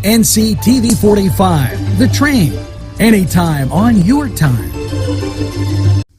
NCTV45, The Train, anytime on your time.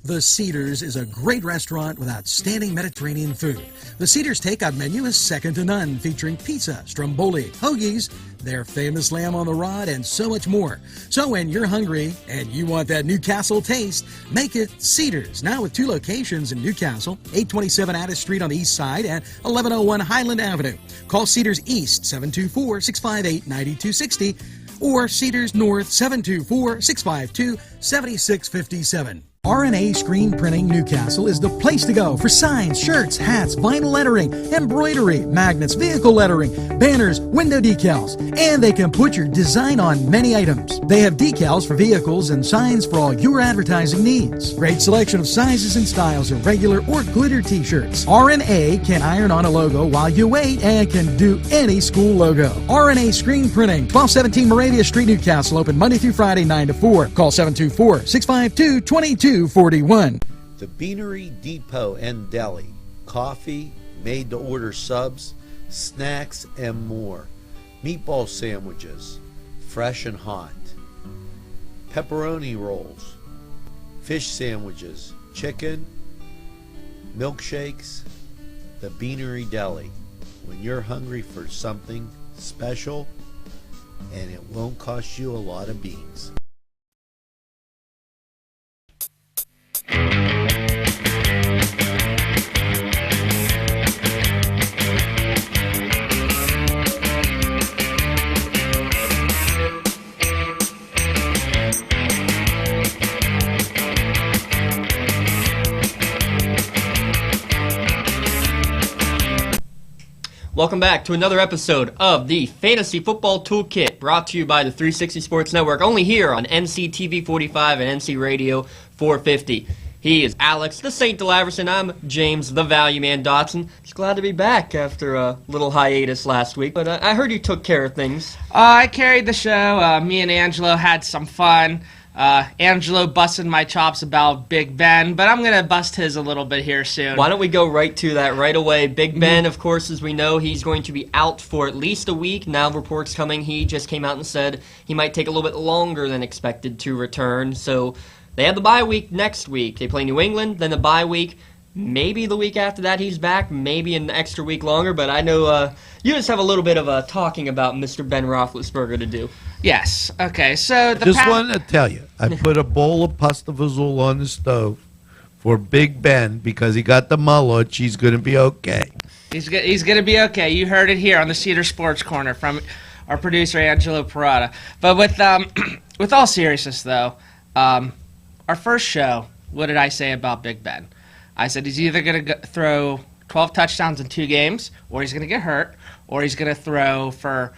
The Cedars is a great restaurant with outstanding Mediterranean food. The Cedars takeout menu is second to none, featuring pizza, stromboli, hoagies, their famous lamb on the rod, and so much more. So when you're hungry and you want that Newcastle taste, make it Cedars. Now with 2 locations in Newcastle, 827 Addis Street on the east side and 1101 Highland Avenue. Call Cedars East 724-658-9260 or Cedars North 724-652-7657. RNA Screen Printing Newcastle is the place to go for signs, shirts, hats, vinyl lettering, embroidery, magnets, vehicle lettering, banners, window decals, and they can put your design on many items. They have decals for vehicles and signs for all your advertising needs. Great selection of sizes and styles of regular or glitter t-shirts. RNA can iron on a logo while you wait and can do any school logo. RNA Screen Printing, 1217 Moravia Street, Newcastle, open Monday through Friday 9 to 4. Call 724-652-2241. The Beanery Depot and Deli. Coffee, made-to-order subs, snacks, and more. Meatball sandwiches, fresh and hot. Pepperoni rolls, fish sandwiches, chicken, milkshakes. The Beanery Deli. When you're hungry for something special, and it won't cost you a lot of beans. Welcome back to another episode of the Fantasy Football Toolkit, brought to you by the 360 Sports Network, only here on NCTV45 and NC Radio 450. He is Alex, the Saint DeLaverson. I'm James, the Value Man Dotson. Just glad to be back after a little hiatus last week, but I heard you took care of things. I carried the show. Me and Angelo had some fun. Angelo busted my chops about Big Ben, but I'm going to bust his a little bit here soon. Why don't we go right to that right away? Big Ben, of course, as we know, he's going to be out for at least a week. Now reports coming, he just came out and said he might take a little bit longer than expected to return. So they have the bye week next week. They play New England, then the bye week. Maybe the week after that he's back, maybe an extra week longer, but I know you just have a little bit of talking about Mr. Ben Roethlisberger to do. Yes. Okay, so Just wanted to tell you, I put a bowl of pasta fazool on the stove for Big Ben because he got the mullet. He's going to be okay. He's going to be okay. You heard it here on the Cedar Sports Corner from our producer, Angelo Parada. But with all seriousness, though, our first show, what did I say about Big Ben? I said he's either going to throw 12 touchdowns in 2 games, or he's going to get hurt, or he's going to throw for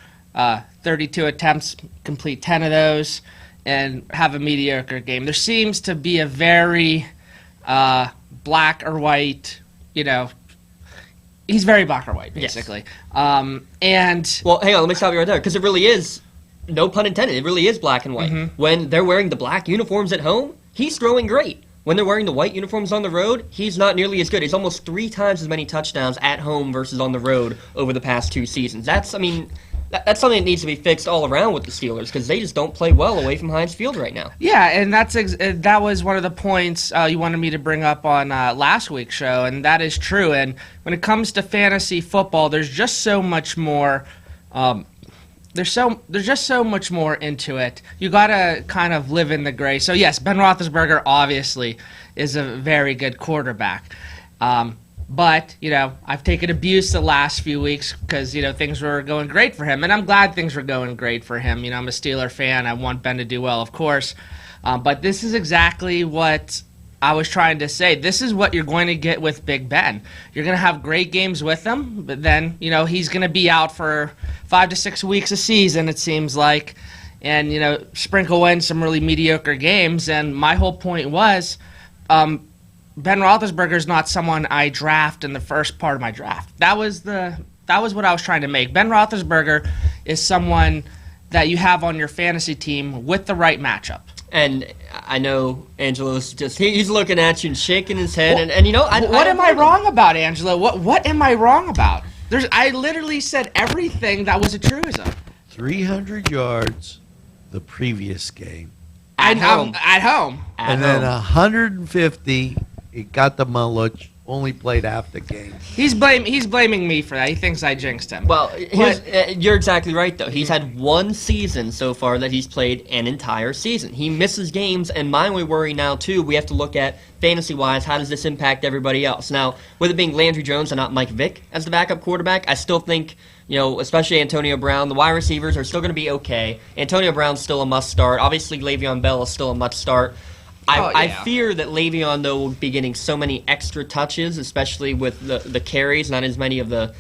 32 attempts, complete 10 of those, and have a mediocre game. There seems to be a very black or white, he's very black or white, basically. Yes. And well, hang on, let me stop you right there, because it really is, no pun intended, it really is black and white. Mm-hmm. When they're wearing the black uniforms at home, he's throwing great. When they're wearing the white uniforms on the road, he's not nearly as good. He's almost 3 times as many touchdowns at home versus on the road over the past 2 seasons. That's something that needs to be fixed all around with the Steelers, because they just don't play well away from Heinz Field right now. Yeah, and that was one of the points you wanted me to bring up on last week's show, and that is true. And when it comes to fantasy football, there's just so much more. There's just so much more into it. You gotta kind of live in the gray. So yes, Ben Roethlisberger obviously is a very good quarterback. But, I've taken abuse the last few weeks because, things were going great for him. And I'm glad things were going great for him. I'm a Steeler fan. I want Ben to do well, of course. But this is exactly what I was trying to say. This is what you're going to get with Big Ben. You're going to have great games with him, but then, he's going to be out for 5 to 6 weeks a season, it seems like. And, sprinkle in some really mediocre games. And my whole point was, Ben Roethlisberger is not someone I draft in the first part of my draft. That was what I was trying to make. Ben Roethlisberger is someone that you have on your fantasy team with the right matchup. And I know Angelo's he's looking at you and shaking his head. Well, and what am I wrong about, Angelo? What am I wrong about? I literally said everything that was a truism. 300 yards the previous game. At home. And then 150, he got the mullet, only played half the game. He's blaming me for that. He thinks I jinxed him. Well, you're exactly right, though. He's had one season so far that he's played an entire season. He misses games, and my only worry now, too, we have to look at, fantasy-wise, how does this impact everybody else? Now, with it being Landry Jones and not Mike Vick as the backup quarterback, I still think, especially Antonio Brown, the wide receivers are still going to be okay. Antonio Brown's still a must-start. Obviously, Le'Veon Bell is still a must-start. I fear that Le'Veon, though, will be getting so many extra touches, especially with the carries, not as many of the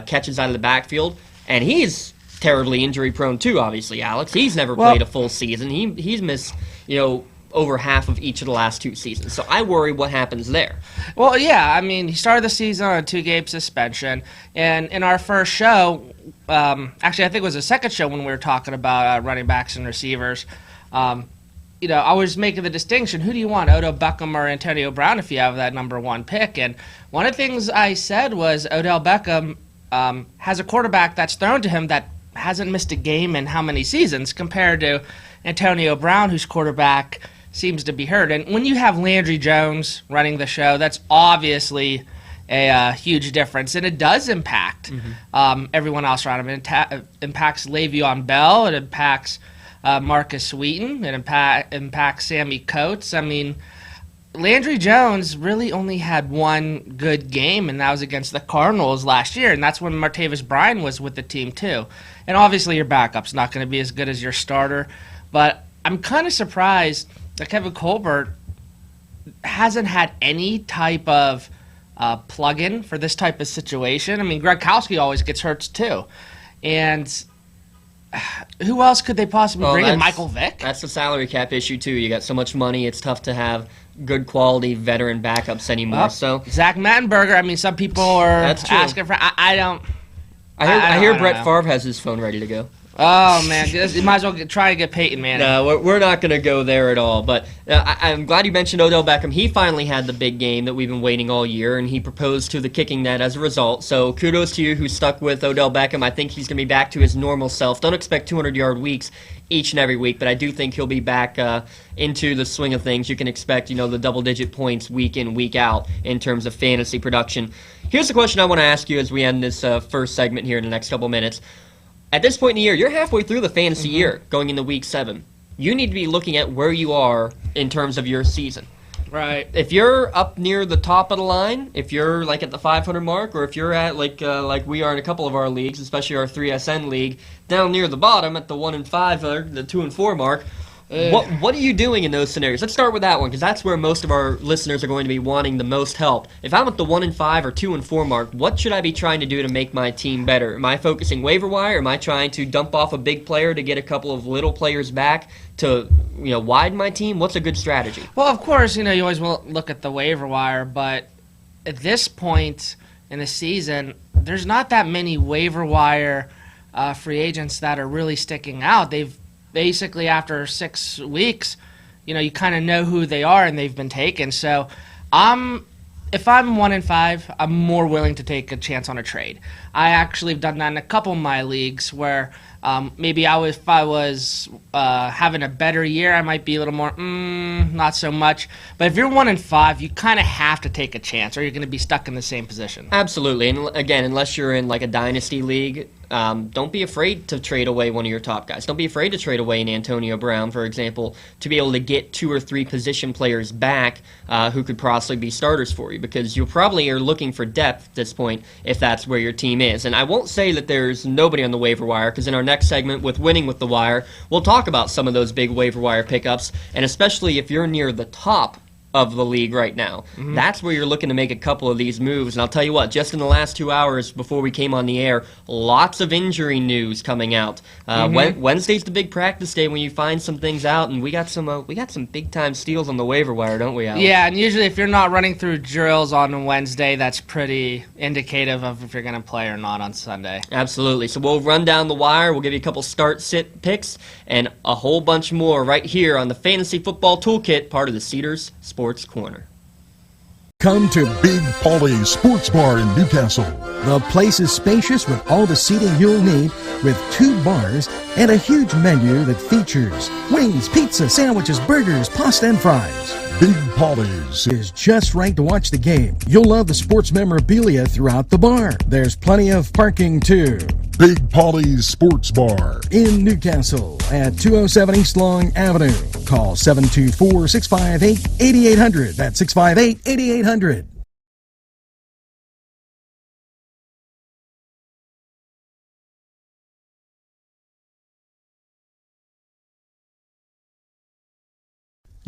catches out of the backfield. And he's terribly injury-prone, too, obviously, Alex. He's never played a full season. He's missed, over half of each of the last 2 seasons. So I worry what happens there. Well, yeah, I mean, he started the season on a 2-game suspension. And in our first show, actually, I think it was the second show when we were talking about running backs and receivers, I was making the distinction, who do you want, Odell Beckham or Antonio Brown if you have that number 1 pick? And one of the things I said was Odell Beckham has a quarterback that's thrown to him that hasn't missed a game in how many seasons compared to Antonio Brown, whose quarterback seems to be hurt. And when you have Landry Jones running the show, that's obviously a huge difference. And it does impact everyone else around him. It impacts Le'Veon Bell. It impacts Marcus Sweeten. It impacts Sammy Coates. I mean, Landry Jones really only had one good game, and that was against the Cardinals last year, and that's when Martavis Bryant was with the team too. And obviously your backup's not going to be as good as your starter, but I'm kind of surprised that Kevin Colbert hasn't had any type of plug-in for this type of situation. I mean, Gronkowski always gets hurt too, and who else could they possibly bring in? Michael Vick? That's the salary cap issue, too. You got so much money, it's tough to have good quality veteran backups anymore. Well, so Zach Mattenberger, I mean, some people are asking for... I hear Brett Favre has his phone ready to go. Oh, man. You might as well try to get Peyton Manning. No, we're not going to go there at all. But I'm glad you mentioned Odell Beckham. He finally had the big game that we've been waiting all year, and he proposed to the kicking net as a result. So kudos to you who stuck with Odell Beckham. I think he's going to be back to his normal self. Don't expect 200-yard weeks each and every week, but I do think he'll be back into the swing of things. You can expect, the double-digit points week in, week out in terms of fantasy production. Here's the question I want to ask you as we end this first segment here in the next couple minutes. At this point in the year, you're halfway through the fantasy year, going into week 7. You need to be looking at where you are in terms of your season. Right. If you're up near the top of the line, if you're like at the 500 mark, or if you're at like we are in a couple of our leagues, especially our 3SN league, down near the bottom at the 1 and 5 or the 2 and 4 mark, what are you doing in those scenarios? Let's start with that one, because that's where most of our listeners are going to be wanting the most help. If I'm at the 1 and 5 or 2 and 4 mark, what should I be trying to do to make my team better? Am I focusing waiver wire? Am I trying to dump off a big player to get a couple of little players back to widen my team? What's a good strategy? Well, of course, you always will look at the waiver wire, but at this point in the season, there's not that many waiver wire free agents that are really sticking out. They've basically, after 6 weeks, you kind of know who they are and they've been taken. So if I'm 1 and 5, I'm more willing to take a chance on a trade. I actually have done that in a couple of my leagues where maybe if I was having a better year, I might be a little more, not so much. But if you're 1 and 5, you kind of have to take a chance or you're going to be stuck in the same position. Absolutely. And again, unless you're in like a dynasty league, don't be afraid to trade away one of your top guys. Don't be afraid to trade away an Antonio Brown, for example, to be able to get 2 or 3 position players back who could possibly be starters for you, because you probably are looking for depth at this point if that's where your team is. And I won't say that there's nobody on the waiver wire, because in our next segment with Winning with the Wire, we'll talk about some of those big waiver wire pickups, and especially if you're near the top of the league right now. That's where you're looking to make a couple of these moves. And I'll tell you what, just in the last 2 hours before we came on the air, lots of injury news coming out. Wednesday's the big practice day when you find some things out, and we got some big time steals on the waiver wire, don't we, Alex? Yeah, and usually if you're not running through drills on Wednesday, that's pretty indicative of if you're going to play or not on Sunday. Absolutely. So we'll run down the wire. We'll give you a couple start-sit picks and a whole bunch more right here on the Fantasy Football Toolkit, part of the Cedars Sports Corner. Come to Big Polly's Sports Bar in Newcastle. The place is spacious with all the seating you'll need, with 2 bars and a huge menu that features wings, pizza, sandwiches, burgers, pasta, and fries. Big Polly's Is just right to watch the game. You'll love the sports memorabilia throughout the bar. There's plenty of parking too. Big Polly's Sports Bar. In Newcastle at 207 East Long Avenue. Call 724-658-8800. That's 658-8800.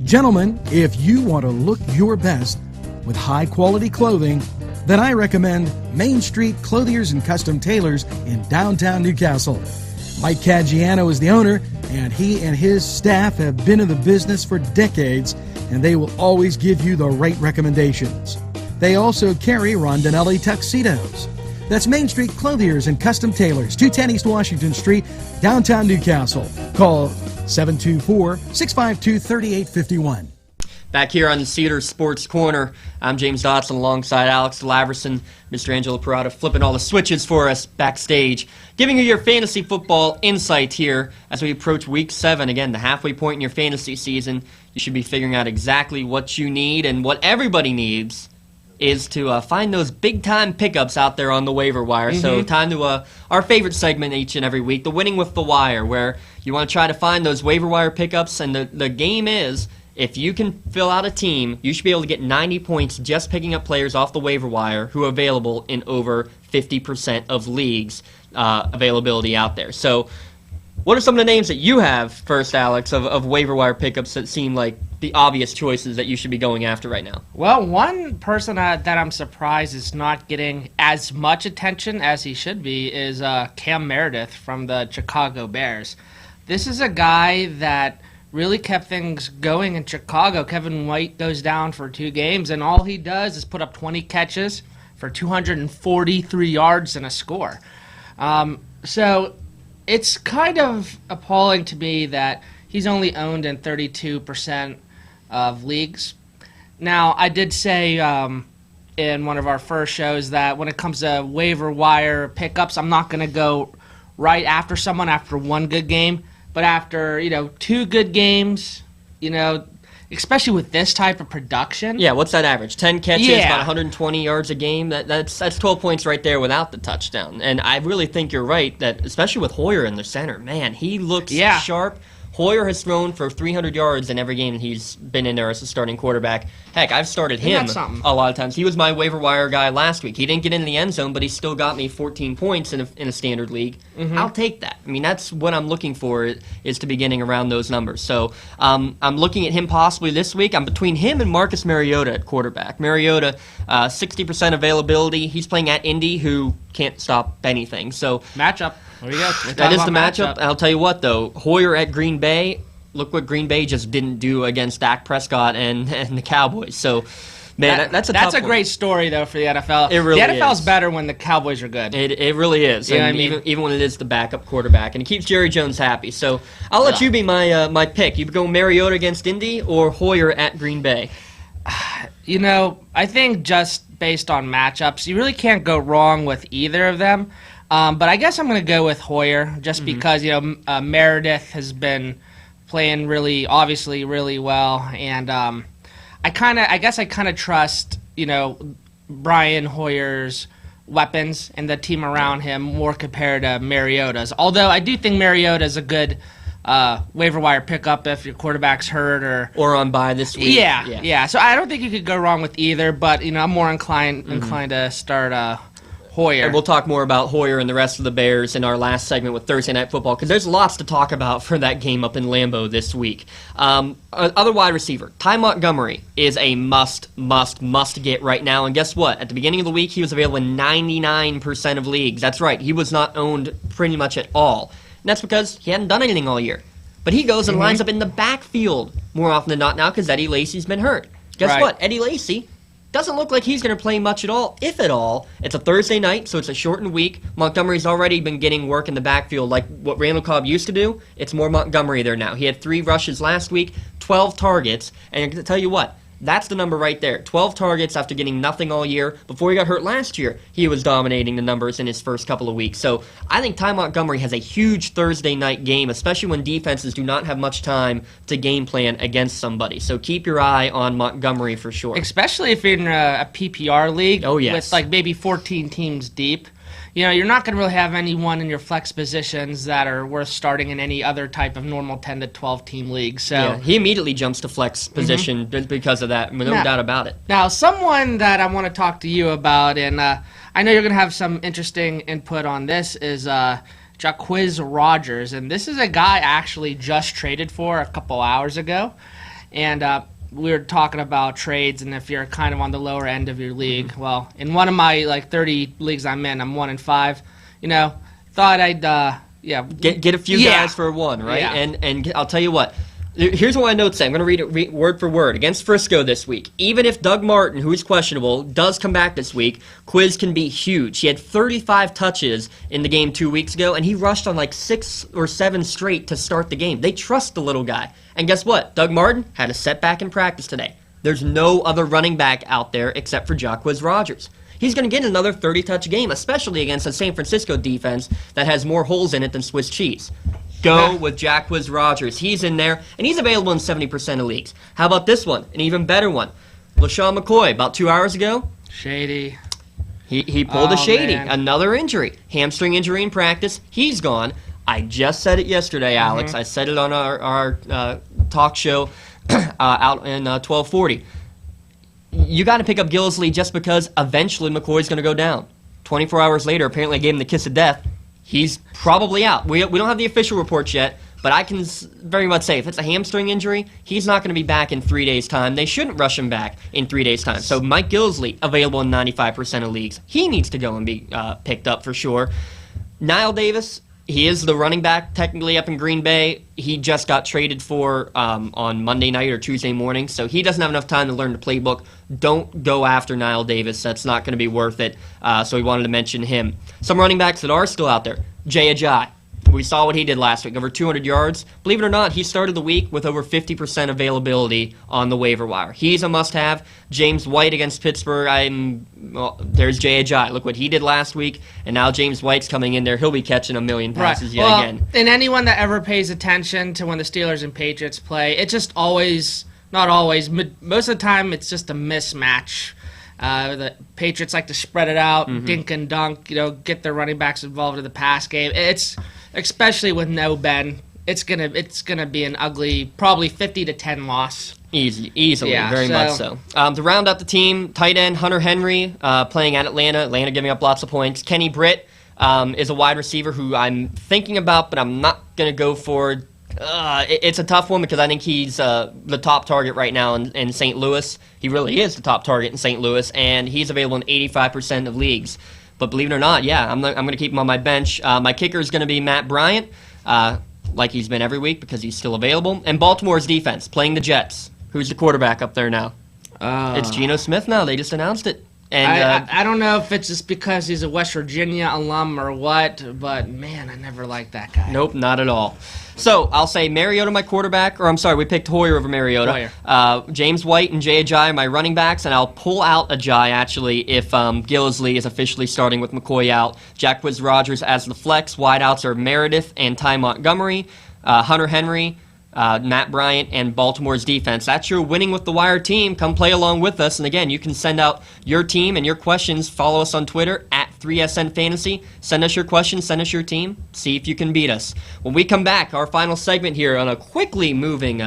Gentlemen, if you want to look your best with high-quality clothing, then I recommend Main Street Clothiers and Custom Tailors in downtown Newcastle. Mike Caggiano is the owner, and he and his staff have been in the business for decades, and they will always give you the right recommendations. They also carry Rondinelli tuxedos. That's Main Street Clothiers and Custom Tailors, 210 East Washington Street, downtown Newcastle. Call 724-652-3851. Back here on the Cedars Sports Corner, I'm James Dotson alongside Alex Laverson, Mr. Angelo Parada flipping all the switches for us backstage, giving you your fantasy football insight here as we approach Week 7. Again, the halfway point in your fantasy season. You should be figuring out exactly what you need, and what everybody needs is to find those big-time pickups out there on the waiver wire. So time to our favorite segment each and every week, the Winning with the Wire, where you want to try to find those waiver wire pickups, and the game is, if you can fill out a team, you should be able to get 90 points just picking up players off the waiver wire who are available in over 50% of leagues availability out there. So what are some of the names that you have, first, Alex, of waiver wire pickups that seem like the obvious choices that you should be going after right now? Well, one person that I'm surprised is not getting as much attention as he should be is Cam Meredith from the Chicago Bears. This is a guy that really kept things going in Chicago. Kevin White goes down for 2 games, and all he does is put up 20 catches for 243 yards and a score. So it's kind of appalling to me that he's only owned in 32% of leagues. Now, I did say in one of our first shows that when it comes to waiver wire pickups, I'm not going to go right after someone after one good game, but after 2 good games, especially with this type of production. Yeah, what's that average? 10 catches, Yeah. about 120 yards a game. That's 12 points right there without the touchdown. And I really think you're right that, especially with Hoyer in the center, man, he looks sharp. Hoyer has thrown for 300 yards in every game he's been in there as a starting quarterback. Heck, I've started him a lot of times. He was my waiver wire guy last week. He didn't get in the end zone, but he still got me 14 points in a standard league. I'll take that. I mean, that's what I'm looking for, is to be getting around those numbers. So I'm looking at him possibly this week. I'm between him and Marcus Mariota at quarterback. Mariota, 60% availability. He's playing at Indy, who can't stop anything. So Matchup. There you go. that is the matchup. I'll tell you what, though. Hoyer at Green Bay, look what Green Bay just didn't do against Dak Prescott and the Cowboys. So, man, that's a great story, though, for the NFL. It really the NFL's is. better when the Cowboys are good. It really is. You know And what I mean? even when it is the backup quarterback. And it keeps Jerry Jones happy. So I'll let you be my pick. You go Mariota against Indy or Hoyer at Green Bay? I think just based on matchups, you really can't go wrong with either of them. But I guess I'm going to go with Hoyer just because, Meredith has been playing really well. And I guess I kind of trust, Brian Hoyer's weapons and the team around him more compared to Mariota's. Although I do think Mariota's a good waiver wire pickup if your quarterback's hurt or on bye this week. Yeah. So I don't think you could go wrong with either, but I'm more inclined to start Hoyer. And we'll talk more about Hoyer and the rest of the Bears in our last segment with Thursday Night Football, because there's lots to talk about for that game up in Lambeau this week. Other wide receiver, Ty Montgomery, is a must get right now. And guess what? At the beginning of the week, he was available in 99% of leagues. That's right. He was not owned pretty much at all. And that's because he hadn't done anything all year. But he goes and lines up in the backfield more often than not now because Eddie Lacy's been hurt. Guess what? Eddie Lacy doesn't look like he's going to play much at all, if at all. It's a Thursday night, so it's a shortened week. Montgomery's already been getting work in the backfield like what Randall Cobb used to do. It's more Montgomery there now. He had 3 rushes last week, 12 targets, and I can tell you what, That's the number right there. 12 targets after getting nothing all year. Before he got hurt last year, he was dominating the numbers in his first couple of weeks. So I think Ty Montgomery has a huge Thursday night game, especially when defenses do not have much time to game plan against somebody. So keep your eye on Montgomery for sure. Especially if you're in a PPR league yes. with maybe 14 teams deep. You're not going to really have anyone in your flex positions that are worth starting in any other type of normal 10 to 12 team league. So he immediately jumps to flex position because of that, no doubt about it. Now, someone that I want to talk to you about, and I know you're going to have some interesting input on this, is Jacquizz Rodgers. And this is a guy I actually just traded for a couple hours ago. And we were talking about trades, and if you're kind of on the lower end of your league, well, in one of my 30 leagues I'm in, I'm 1-5. Thought I'd get a few guys for one, right? Yeah. And I'll tell you what. Here's what my notes say. I'm going to read it word for word. Against Frisco this week, even if Doug Martin, who is questionable, does come back this week, Quiz can be huge. He had 35 touches in the game 2 weeks ago, and he rushed on 6 or 7 straight to start the game. They trust the little guy. And guess what? Doug Martin had a setback in practice today. There's no other running back out there except for Jacquizz Rodgers. He's going to get another 30-touch game, especially against a San Francisco defense that has more holes in it than Swiss cheese. Go with Jacquizz Rodgers. He's in there, and he's available in 70% of leagues. How about this one? An even better one. LaShawn McCoy, about 2 hours ago. Shady. He pulled a shady. Man. Another injury. Hamstring injury in practice. He's gone. I just said it yesterday, Alex. I said it on our talk show out in 1240. You got to pick up Gillislee just because eventually McCoy's going to go down. 24 hours later, apparently I gave him the kiss of death. He's probably out. We don't have the official reports yet, but I can very much say if it's a hamstring injury, he's not going to be back in 3 days' time. They shouldn't rush him back in 3 days' time. So Mike Gillislee, available in 95% of leagues. He needs to go and be picked up for sure. Niall Davis, he is the running back technically up in Green Bay. He just got traded for on Monday night or Tuesday morning, so he doesn't have enough time to learn the playbook. Don't go after Niall Davis. That's not going to be worth it, so we wanted to mention him. Some running backs that are still out there. Jay Ajayi. We saw what he did last week, over 200 yards. Believe it or not, he started the week with over 50% availability on the waiver wire. He's a must-have. James White against Pittsburgh, there's Jay Ajayi. Look what he did last week, and now James White's coming in there. He'll be catching a million passes yet again. And anyone that ever pays attention to when the Steelers and Patriots play, it's just always, not always, most of the time it's just a mismatch. The Patriots like to spread it out, dink and dunk, get their running backs involved in the pass game. It's especially with no Ben, it's gonna be an ugly, probably 50-10 loss. Easily, very much so. To round out the team, tight end Hunter Henry playing at Atlanta. Atlanta giving up lots of points. Kenny Britt is a wide receiver who I'm thinking about, but I'm not gonna go for. It's a tough one because I think he's the top target right now in St. Louis. He really is the top target in St. Louis, and he's available in 85% of leagues. But believe it or not, I'm going to keep him on my bench. My kicker is going to be Matt Bryant, like he's been every week because he's still available. And Baltimore's defense, playing the Jets. Who's the quarterback up there now? It's Geno Smith now. They just announced it. And I don't know if it's just because he's a West Virginia alum or what, but, man, I never liked that guy. Nope, not at all. So I'll say Mariota, my quarterback, or I'm sorry, we picked Hoyer over Mariota. James White and Jay Ajayi, my running backs, and I'll pull out Ajayi actually if Gillislee is officially starting with McCoy out. Jacquizz Rodgers as the flex. Wideouts are Meredith and Ty Montgomery, Hunter Henry, Matt Bryant, and Baltimore's defense. That's your Winning with the Wire team. Come play along with us. And again, you can send out your team and your questions. Follow us on Twitter at 3SN Fantasy. Send us your questions. Send us your team. See if you can beat us. When we come back, our final segment here on a quickly moving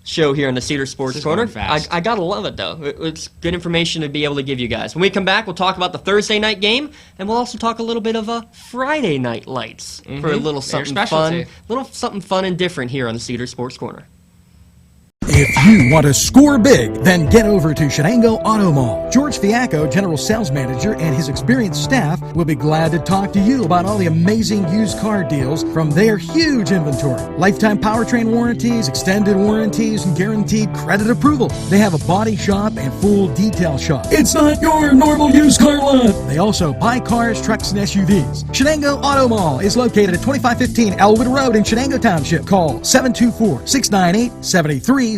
show here in the Cedars Sports Corner. I gotta love it, though. It's good information to be able to give you guys. When we come back, we'll talk about the Thursday night game, and we'll also talk a little bit of Friday night lights for a little something fun and different here on the Cedars Sports Corner. If you want to score big, then get over to Shenango Auto Mall. George Fiacco, General Sales Manager, and his experienced staff will be glad to talk to you about all the amazing used car deals from their huge inventory. Lifetime powertrain warranties, extended warranties, and guaranteed credit approval. They have a body shop and full detail shop. It's not your normal used car lot. They also buy cars, trucks, and SUVs. Shenango Auto Mall is located at 2515 Elwood Road in Shenango Township. Call 724-698-7304.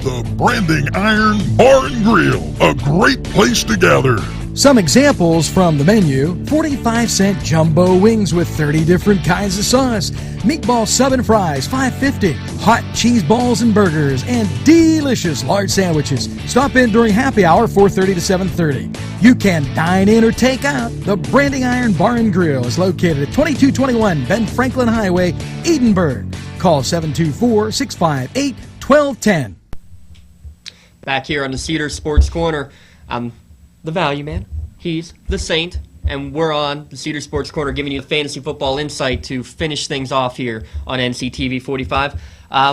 The Branding Iron Bar and Grill, a great place to gather. Some examples from the menu: 45-cent jumbo wings with 30 different kinds of sauce, meatball sub and fries, $5.50, hot cheese balls and burgers, and delicious large sandwiches. Stop in during happy hour, 4:30 to 7:30. You can dine in or take out. The Branding Iron Bar and Grill is located at 2221 Ben Franklin Highway, Edinburgh. Call 724-658-1210. Back here on the Cedars Sports Corner, I'm the Value Man. He's the Saint. And we're on the Cedars Sports Corner giving you the fantasy football insight to finish things off here on NCTV 45.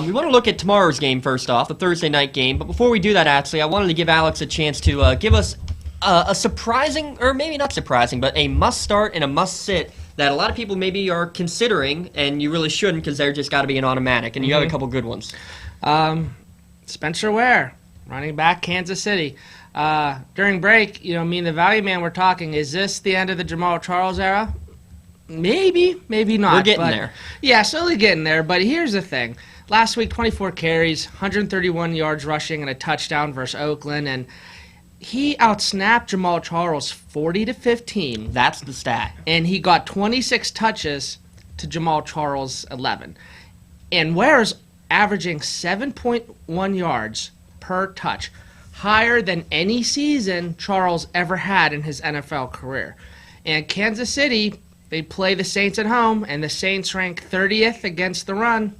We want to look at tomorrow's game first off, the Thursday night game. But before we do that, actually, I wanted to give Alex a chance to give us a surprising, or maybe not surprising, but a must-start and a must-sit that a lot of people maybe are considering, and you really shouldn't because they're just got to be an automatic. And you have a couple good ones. Spencer Ware, running back, Kansas City. During break, me and the Value Man were talking, is this the end of the Jamal Charles era? Maybe, maybe not. We're getting there. Yeah, slowly getting there. But here's the thing. Last week, 24 carries, 131 yards rushing, and a touchdown versus Oakland. And he outsnapped Jamal Charles 40-15. That's the stat. And he got 26 touches to Jamal Charles 11. And Ware's averaging 7.1 yards per touch, higher than any season Charles ever had in his NFL career. And Kansas City, they play the Saints at home, and the Saints rank 30th against the run.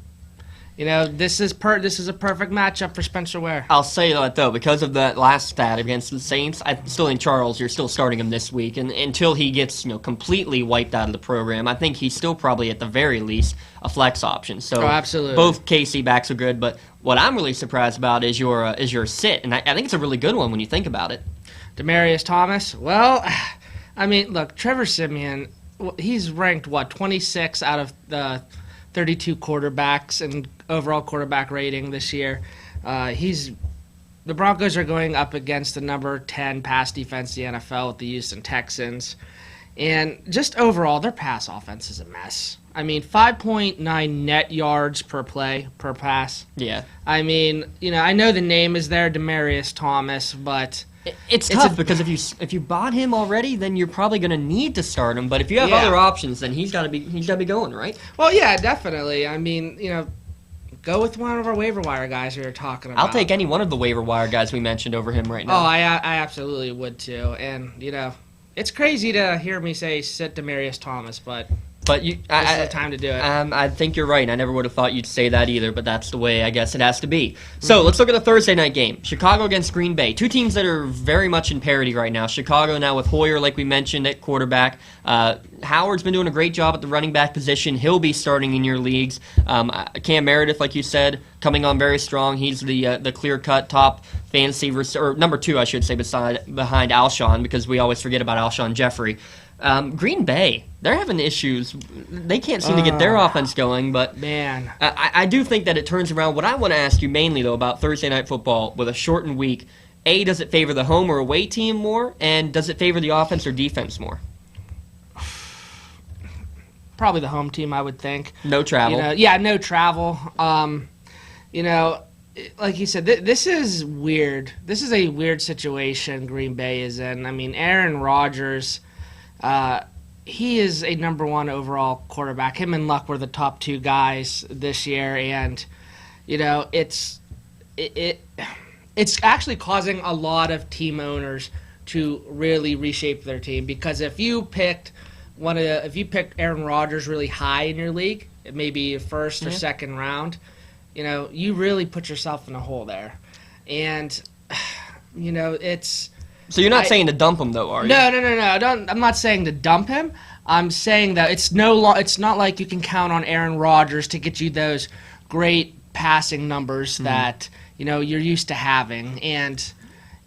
This is a perfect matchup for Spencer Ware. I'll say that, though, because of that last stat against the Saints, I still think Charles, you're still starting him this week. And until he gets completely wiped out of the program, I think he's still probably, at the very least, a flex option. So absolutely. Both KC backs are good, but what I'm really surprised about is your sit, and I think it's a really good one when you think about it. Demaryius Thomas. Well, look, Trevor Siemian, he's ranked, 26 out of the 32 quarterbacks in overall quarterback rating this year. The Broncos are going up against the number 10 pass defense in the NFL with the Houston Texans. And just overall, their pass offense is a mess. 5.9 net yards per play, per pass. Yeah. I know the name is there, Demaryius Thomas, but it's tough because if you bought him already, then you're probably going to need to start him. But if you have other options, then he's got to be going, right? Well, yeah, definitely. Go with one of our waiver wire guys we were talking about. I'll take any one of the waiver wire guys we mentioned over him right now. Oh, I absolutely would too. And it's crazy to hear me say sit Demaryius Thomas, but this is the time to do it. I think you're right. I never would have thought you'd say that either, but that's the way I guess it has to be. So let's look at the Thursday night game. Chicago against Green Bay. Two teams that are very much in parity right now. Chicago now with Hoyer, like we mentioned, at quarterback. Howard's been doing a great job at the running back position. He'll be starting in your leagues. Cam Meredith, like you said, coming on very strong. He's the clear-cut top fantasy, or number 2, I should say, behind Alshon, because we always forget about Alshon Jeffrey. Green Bay, they're having issues. They can't seem to get their offense going, but man, I do think that it turns around. What I want to ask you mainly, though, about Thursday night football with a shortened week, does it favor the home or away team more, and does it favor the offense or defense more? Probably the home team, I would think. No travel. No travel. Like you said, this is weird. This is a weird situation Green Bay is in. Aaron Rodgers, he is a number 1 overall quarterback. Him and Luck were the top 2 guys this year, and it's actually causing a lot of team owners to really reshape their team, because if you picked Aaron Rodgers really high in your league, maybe first or second round, you really put yourself in a hole there. And it's. So you're not saying to dump him, though, are you? No. I'm not saying to dump him. I'm saying that it's not like you can count on Aaron Rodgers to get you those great passing numbers that you're used to having, and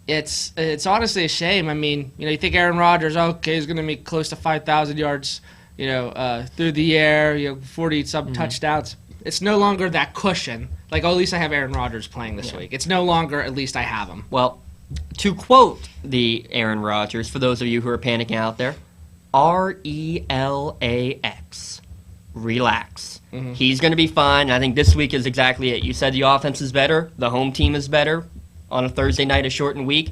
it's honestly a shame. You think Aaron Rodgers, he's going to be close to 5,000 yards, through the air, 40-some touchdowns. It's no longer that cushion. Like, at least I have Aaron Rodgers playing this week. It's no longer, at least I have him. Well, to quote the Aaron Rodgers, for those of you who are panicking out there, RELAX. relax. He's going to be fine. I think this week is exactly it. You said the offense is better. The home team is better on a Thursday night, a shortened week.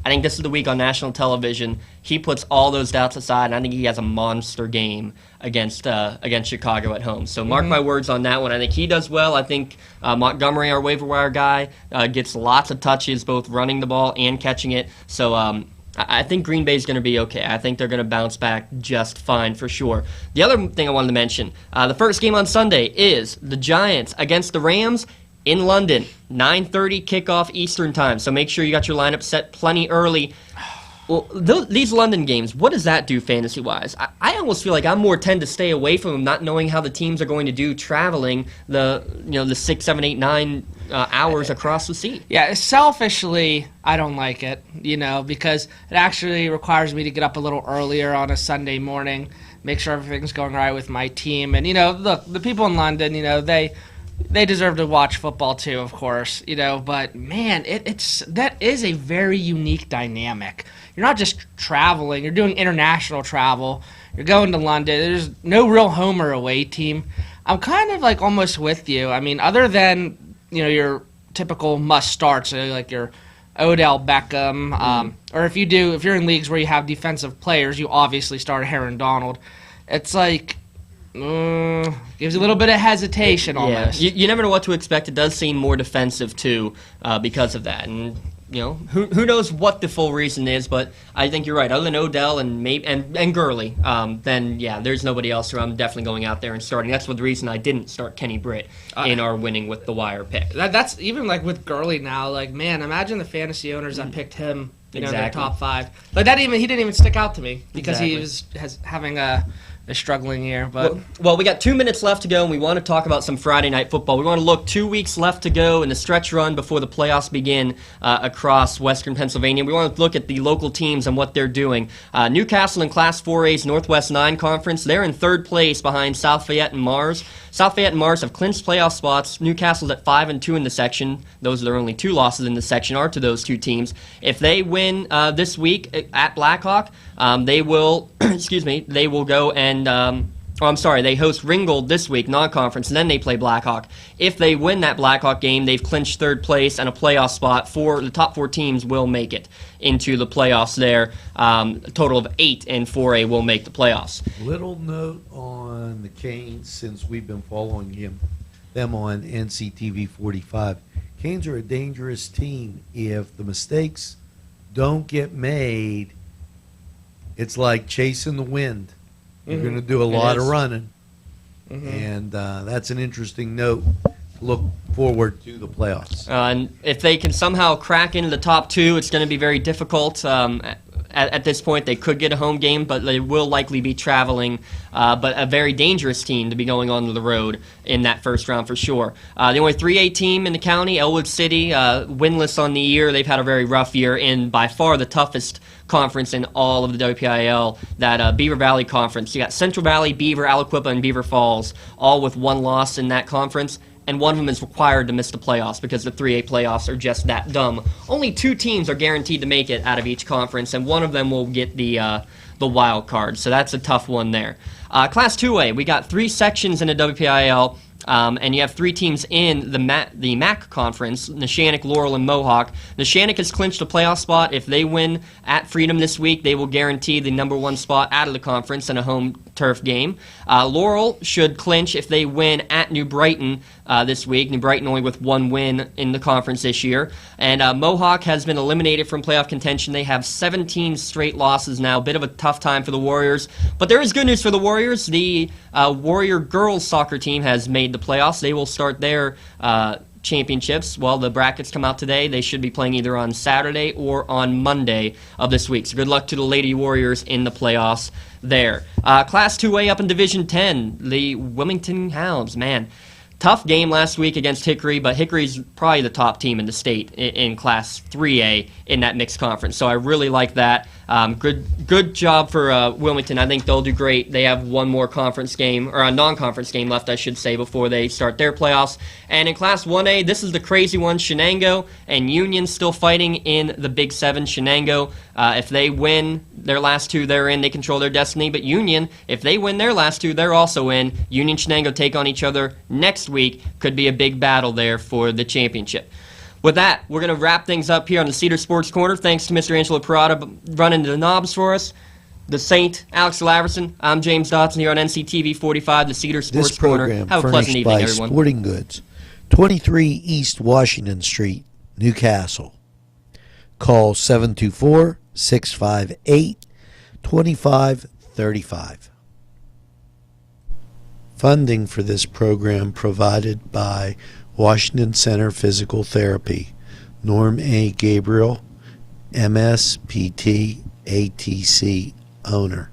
I think this is the week on national television. He puts all those doubts aside, and I think he has a monster game against Chicago at home. So mark my words on that one. I think he does well. I think Montgomery, our waiver wire guy, gets lots of touches, both running the ball and catching it. So I think Green Bay's going to be okay. I think they're going to bounce back just fine for sure. The other thing I wanted to mention, the first game on Sunday is the Giants against the Rams in London, 9:30 kickoff Eastern time. So make sure you got your lineup set plenty early. Well, these London games, what does that do fantasy-wise? I almost feel like I'm more tend to stay away from them, not knowing how the teams are going to do traveling the 6, 7, 8, 9 hours across the sea. Yeah, selfishly, I don't like it, because it actually requires me to get up a little earlier on a Sunday morning, make sure everything's going right with my team. And, look, the people in London, they deserve to watch football too, of course, but man, that is a very unique dynamic. You're not just traveling, you're doing international travel. You're going to London. There's no real home or away team. I'm kind of like almost with you. I mean, other than, your typical must starts, like your Odell Beckham, or if you're in leagues where you have defensive players, you obviously start Aaron Donald. It's like, gives you a little bit of hesitation almost. Yeah, you never know what to expect. It does seem more defensive too because of that. And who knows what the full reason is, but I think you're right. Other than Odell and Gurley, then yeah, there's nobody else who I'm definitely going out there and starting. That's the reason I didn't start Kenny Britt in our winning with the wire pick. That's even like with Gurley now. Like, man, imagine the fantasy owners that picked him. In their top 5. Like he didn't even stick out to me because he was having a struggling year. But well, we got 2 minutes left to go, and we want to talk about some Friday night football. We want to look 2 weeks left to go in the stretch run before the playoffs begin across Western Pennsylvania. We want to look at the local teams and what they're doing. Newcastle in Class 4A's Northwest 9 Conference, they're in third place behind South Fayette and Mars. South Fayette and Mars have clinched playoff spots. Newcastle's at 5-2 in the section. Those are their only 2 losses in the section are to those 2 teams. If they win this week at Blackhawk, they will they will go and they host Ringgold this week, non-conference, and then they play Blackhawk. If they win that Blackhawk game, they've clinched third place and a playoff spot. The top 4 teams will make it into the playoffs there. A total of 8 in 4A will make the playoffs. Little note on the Canes, since we've been following them on NCTV45. Canes are a dangerous team. If the mistakes don't get made, it's like chasing the wind. You're going to do a lot of running. And that's an interesting note to look forward to the playoffs. And if they can somehow crack into the top 2, it's going to be very difficult. At this point, they could get a home game, but they will likely be traveling. But a very dangerous team to be going on the road in that first round for sure. The only 3A team in the county, Elwood City, winless on the year. They've had a very rough year in by far the toughest conference in all of the WPIL, that Beaver Valley Conference. You got Central Valley, Beaver, Aliquippa, and Beaver Falls, all with 1 loss in that conference. And one of them is required to miss the playoffs because the 3A playoffs are just that dumb. Only 2 teams are guaranteed to make it out of each conference, and one of them will get the wild card. So that's a tough one there. Class 2A, we got 3 sections in the WPIL. And you have 3 teams in the MAC conference, Neshannock, Laurel, and Mohawk. Neshannock has clinched a playoff spot. If they win at Freedom this week, they will guarantee the number 1 spot out of the conference in a home turf game. Laurel should clinch if they win at New Brighton this week. New Brighton only with 1 win in the conference this year. And Mohawk has been eliminated from playoff contention. They have 17 straight losses now. A bit of a tough time for the Warriors. But there is good news for the Warriors. The Warrior girls soccer team has made the playoffs. They will start their championships. Well, the brackets come out today. They should be playing either on Saturday or on Monday of this week. So good luck to the Lady Warriors in the playoffs there. Class 2A up in Division 10, the Wilmington Hounds. Man, tough game last week against Hickory, but Hickory's probably the top team in the state in Class 3A in that mixed conference. So I really like that. Good job for Wilmington. I think they'll do great. They have one more conference game, or a non-conference game left, I should say, before they start their playoffs. And in Class 1A, this is the crazy one. Shenango and Union still fighting in the Big 7. Shenango, if they win their last two, they're in. They control their destiny. But Union, if they win their last two, they're also in. Union Shenango take on each other next week. Could be a big battle there for the championship. With that, we're going to wrap things up here on the Cedar Sports Corner. Thanks to Mr. Angelo Parada running the knobs for us. The Saint, Alex Laverson. I'm James Dotson here on NCTV45, the Cedar Sports This Corner. program Have a pleasant furnished evening, by everyone. Sporting Goods, 23 East Washington Street, Newcastle. Call 724-658-2535. Funding for this program provided by Washington Center Physical Therapy, Norm A. Gabriel, MSPT, ATC owner.